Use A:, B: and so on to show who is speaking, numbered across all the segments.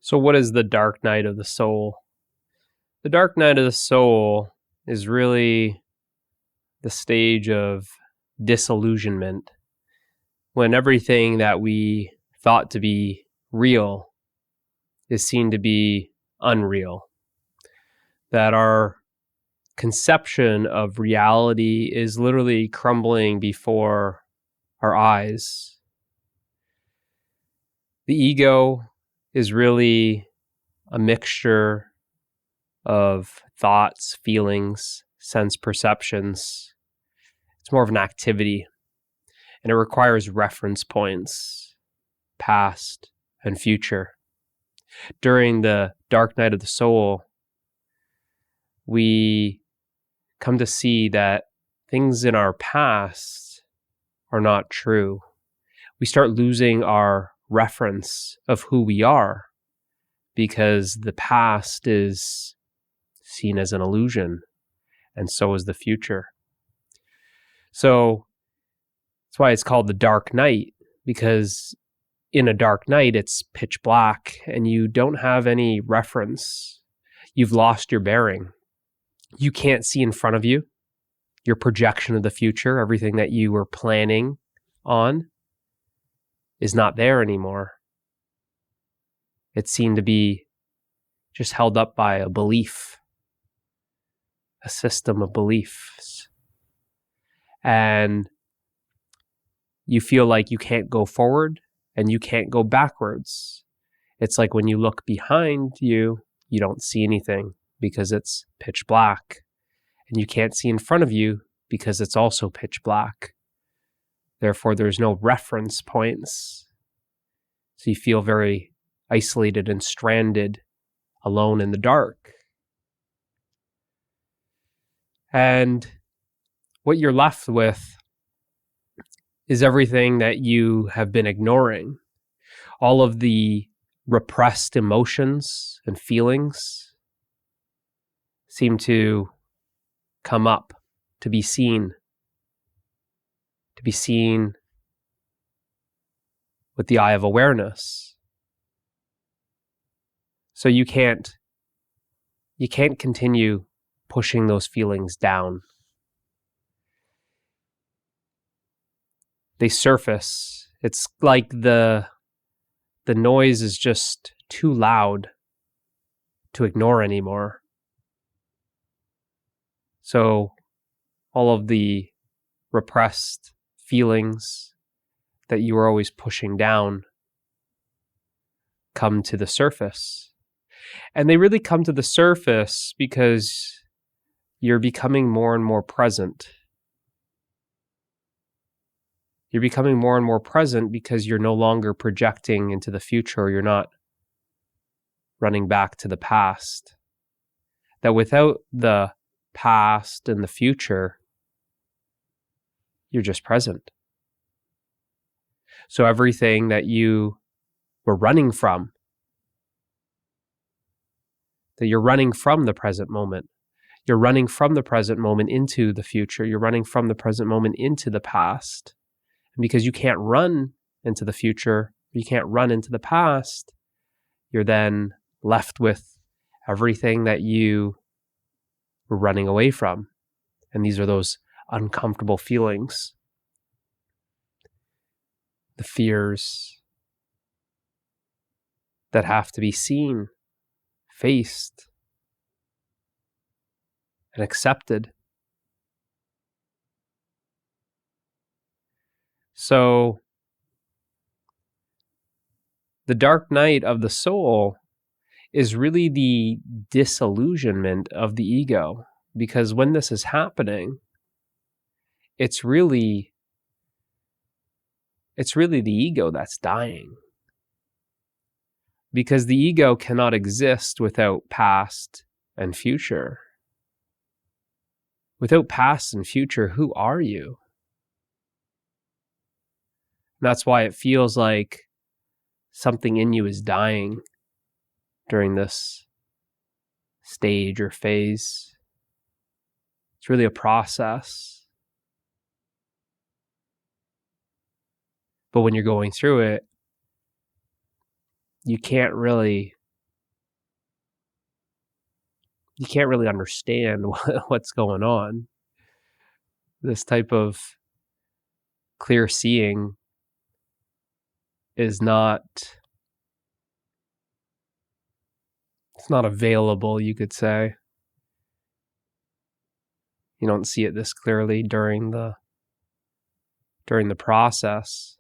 A: So what is the dark night of the soul? The dark night of the soul is really the stage of disillusionment, when everything that we thought to be real is seen to be unreal. That our conception of reality is literally crumbling before our eyes. The ego is really a mixture of thoughts, feelings, sense perceptions. It's more of an activity, and it requires reference points, past and future. During the dark night of the soul, we come to see that things in our past are not true. We start losing our reference of who we are because the past is seen as an illusion, and so is the future. So that's why it's called the dark night, because in a dark night, it's pitch black and you don't have any reference. You've lost your bearing. You can't see in front of you. Your projection of the future, everything that you were planning on, is not there anymore. It's seen to be just held up by a belief, a system of beliefs. And you feel like you can't go forward and you can't go backwards. It's like when you look behind you, you don't see anything because it's pitch black. And you can't see in front of you because it's also pitch black. Therefore, there's no reference points. So you feel very isolated and stranded, alone in the dark. And what you're left with is everything that you have been ignoring. All of the repressed emotions and feelings seem to come up, to be seen with the eye of awareness. So you can't continue pushing those feelings down. They surface. It's like the noise is just too loud to ignore anymore. So all of the repressed feelings that you were always pushing down come to the surface. And they really come to the surface because you're becoming more and more present. You're becoming more and more present because you're no longer projecting into the future, or you're not running back to the past. That without the past and the future, you're just present. So everything that you were running from, that you're running from the present moment. You're running from the present moment into the future. You're running from the present moment into the past. And because you can't run into the future, you can't run into the past, you're then left with everything that you were running away from. And these are those uncomfortable feelings, the fears that have to be seen, faced, and accepted. So the dark night of the soul is really the disillusionment of the ego, because when this is happening, it's really the ego that's dying. Because the ego cannot exist without past and future. Without past and future, who are you? And that's why it feels like something in you is dying during this stage or phase. It's really a process. But when you're going through it, you can't really you can't really understand what's going on. This type of clear seeing is not, it's not available, you could say. You don't see it this clearly during the process,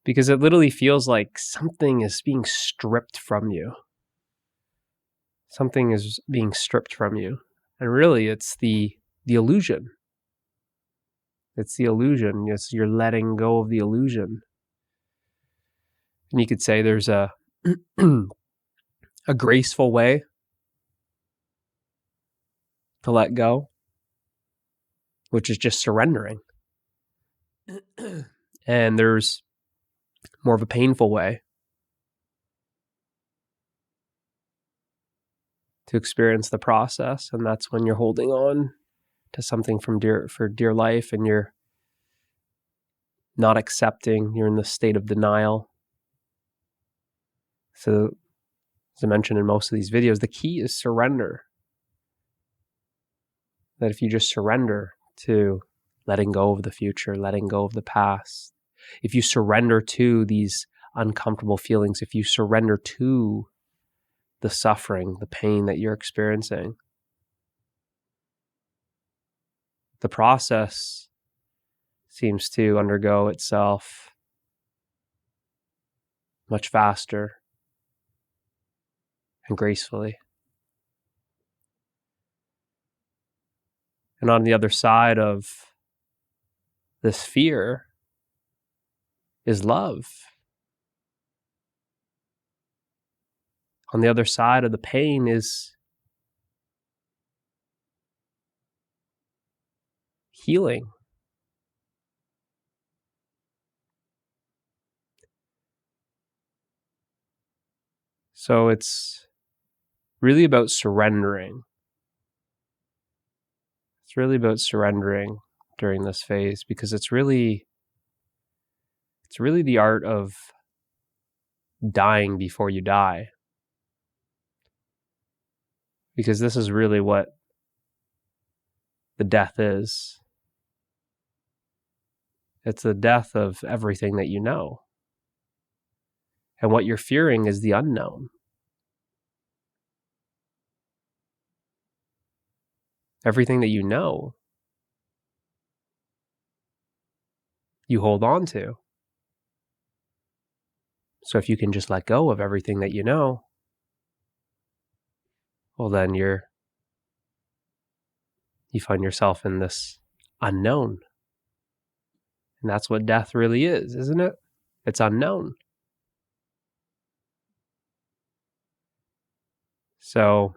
A: because it literally feels like something is being stripped from you. Something is being stripped from you. And really, it's the illusion. It's the illusion. You're letting go of the illusion. And you could say there's a a graceful way to let go, which is just surrendering. And there's more of a painful way to experience the process, and that's when you're holding on to something for dear life, and you're not accepting, you're in the state of denial. So, as I mentioned in most of these videos, the key is surrender. That if you just surrender to letting go of the future, letting go of the past, if you surrender to these uncomfortable feelings, if you surrender to the suffering, the pain that you're experiencing, the process seems to undergo itself much faster and gracefully. And on the other side of this fear is love. On the other side of the pain is healing. So it's really about surrendering. It's really about surrendering during this phase, because it's really the art of dying before you die. Because this is really what the death is. It's the death of everything that you know. And what you're fearing is the unknown. Everything that you know, you hold on to. So if you can just let go of everything that you know, well, then you find yourself in this unknown. And that's what death really is, isn't it? It's unknown. So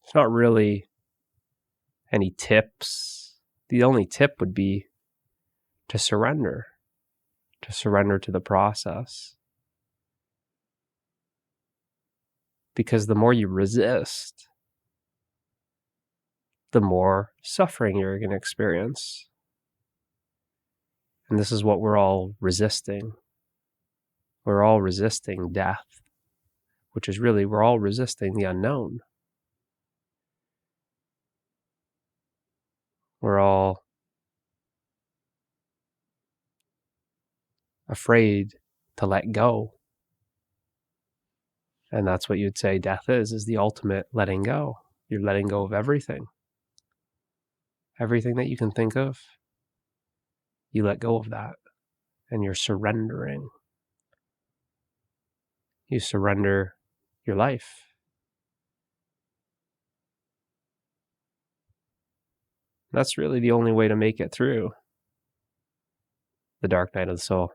A: it's not really any tips. The only tip would be to surrender to the process. Because the more you resist, the more suffering you're going to experience. And this is what we're all resisting. We're all resisting death, which is really, we're all resisting the unknown. We're all afraid to let go. And that's what you'd say death is the ultimate letting go. You're letting go of everything. Everything that you can think of, you let go of that. And you're surrendering. You surrender your life. That's really the only way to make it through the dark night of the soul.